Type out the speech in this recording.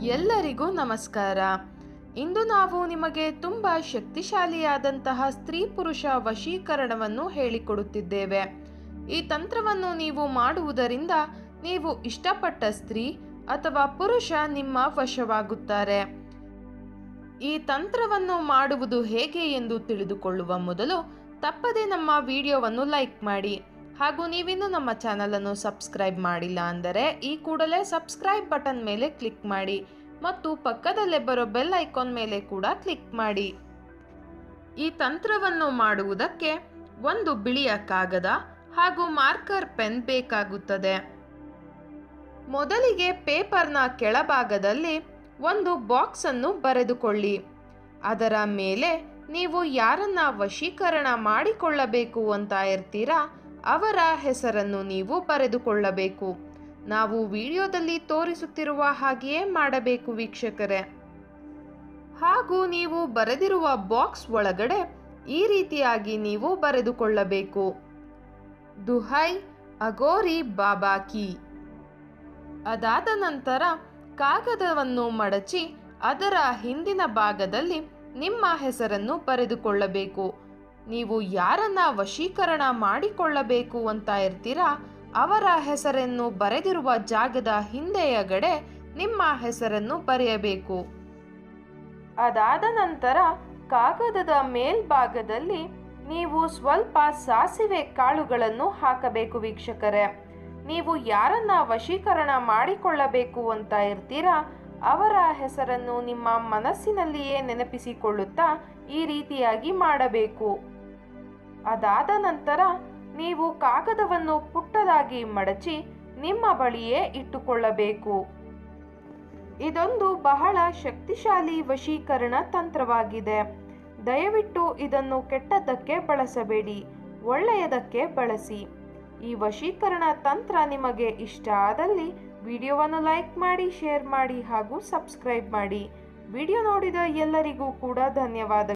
ಎಲ್ಲರಿಗೂ ನಮಸ್ಕಾರ. ಇಂದು ನಾವು ನಿಮಗೆ ತುಂಬಾ ಶಕ್ತಿಶಾಲಿಯಾದಂತಹ ಸ್ತ್ರೀ ಪುರುಷ ವಶೀಕರಣವನ್ನು ಹೇಳಿಕೊಡುತ್ತಿದ್ದೇವೆ. ಈ ತಂತ್ರವನ್ನು ನೀವು ಮಾಡುವುದರಿಂದ ನೀವು ಇಷ್ಟಪಟ್ಟ ಸ್ತ್ರೀ ಅಥವಾ ಪುರುಷ ನಿಮ್ಮ ವಶವಾಗುತ್ತಾರೆ. ಈ ತಂತ್ರವನ್ನು ಮಾಡುವುದು ಹೇಗೆ ಎಂದು ತಿಳಿದುಕೊಳ್ಳುವ ಮೊದಲು ತಪ್ಪದೆ ನಮ್ಮ ವಿಡಿಯೋವನ್ನು ಲೈಕ್ ಮಾಡಿ. ಹಾಗೂ ನೀವಿನ್ನೂ ನಮ್ಮ ಚಾನಲನ್ನು ಸಬ್ಸ್ಕ್ರೈಬ್ ಮಾಡಿಲ್ಲ ಅಂದರೆ ಈ ಕೂಡಲೇ ಸಬ್ಸ್ಕ್ರೈಬ್ ಬಟನ್ ಮೇಲೆ ಕ್ಲಿಕ್ ಮಾಡಿ ಮತ್ತು ಪಕ್ಕದಲ್ಲೇ ಬರೋ ಬೆಲ್ ಐಕಾನ್ ಮೇಲೆ ಕೂಡ ಕ್ಲಿಕ್ ಮಾಡಿ. ಈ ತಂತ್ರವನ್ನು ಮಾಡುವುದಕ್ಕೆ ಒಂದು ಬಿಳಿಯ ಕಾಗದ ಹಾಗೂ ಮಾರ್ಕರ್ ಪೆನ್ ಬೇಕಾಗುತ್ತದೆ. ಮೊದಲಿಗೆ ಪೇಪರ್ನ ಕೆಳಭಾಗದಲ್ಲಿ ಒಂದು ಬಾಕ್ಸ್ ಅನ್ನು ಬರೆದುಕೊಳ್ಳಿ. ಅದರ ಮೇಲೆ ನೀವು ಯಾರನ್ನ ವಶೀಕರಣ ಮಾಡಿಕೊಳ್ಳಬೇಕು ಅಂತ ಇರ್ತೀರಾ ಅವರ ಹೆಸರನ್ನು ನೀವು ಬರೆದುಕೊಳ್ಳಬೇಕು. ನಾವು ವಿಡಿಯೋದಲ್ಲಿ ತೋರಿಸುತ್ತಿರುವ ಹಾಗೆಯೇ ಮಾಡಬೇಕು ವೀಕ್ಷಕರೇ. ಹಾಗೂ ನೀವು ಬರೆದಿರುವ ಬಾಕ್ಸ್ ಒಳಗಡೆ ಈ ರೀತಿಯಾಗಿ ನೀವು ಬರೆದುಕೊಳ್ಳಬೇಕು. ದುಹೈ ಅಗೋರಿ ಬಾಬಾ ಕಿ. ಅದಾದ ನಂತರ ಕಾಗದವನ್ನು ಮಡಚಿ ಅದರ ಹಿಂದಿನ ಭಾಗದಲ್ಲಿ ನಿಮ್ಮ ಹೆಸರನ್ನು ಬರೆದುಕೊಳ್ಳಬೇಕು. ನೀವು ಯಾರನ್ನ ವಶೀಕರಣ ಮಾಡಿಕೊಳ್ಳಬೇಕು ಅಂತ ಇರ್ತೀರಾ ಅವರ ಹೆಸರನ್ನು ಬರೆದಿರುವ ಜಾಗದ ಹಿಂದೆಯಗಡೆ ನಿಮ್ಮ ಹೆಸರನ್ನು ಬರೆಯಬೇಕು. ಅದಾದ ನಂತರ ಕಾಗದದ ಮೇಲ್ಭಾಗದಲ್ಲಿ ನೀವು ಸ್ವಲ್ಪ ಸಾಸಿವೆ ಕಾಳುಗಳನ್ನು ಹಾಕಬೇಕು ವೀಕ್ಷಕರೇ. ನೀವು ಯಾರನ್ನ ವಶೀಕರಣ ಮಾಡಿಕೊಳ್ಳಬೇಕು ಅಂತ ಇರ್ತೀರಾ ಅವರ ಹೆಸರನ್ನು ನಿಮ್ಮ ಮನಸ್ಸಿನಲ್ಲಿಯೇ ನೆನಪಿಸಿಕೊಳ್ಳುತ್ತಾ ಈ ರೀತಿಯಾಗಿ ಮಾಡಬೇಕು. ಅದಾದ ನಂತರ ನೀವು ಕಾಗದವನ್ನು ಪುಟ್ಟದಾಗಿ ಮಡಚಿ ನಿಮ್ಮ ಬಳಿಯೇ ಇಟ್ಟುಕೊಳ್ಳಬೇಕು. ಇದೊಂದು ಬಹಳ ಶಕ್ತಿಶಾಲಿ ವಶೀಕರಣ ತಂತ್ರವಾಗಿದೆ. ದಯವಿಟ್ಟು ಇದನ್ನು ಕೆಟ್ಟದ್ದಕ್ಕೆ ಬಳಸಬೇಡಿ, ಒಳ್ಳೆಯದಕ್ಕೆ ಬಳಸಿ. ಈ ವಶೀಕರಣ ತಂತ್ರ ನಿಮಗೆ ಇಷ್ಟ ಆದಲ್ಲಿ ವಿಡಿಯೋವನ್ನು ಲೈಕ್ ಮಾಡಿ, ಶೇರ್ ಮಾಡಿ ಹಾಗೂ ಸಬ್ಸ್ಕ್ರೈಬ್ ಮಾಡಿ. ವಿಡಿಯೋ ನೋಡಿದ ಎಲ್ಲರಿಗೂ ಕೂಡ ಧನ್ಯವಾದ.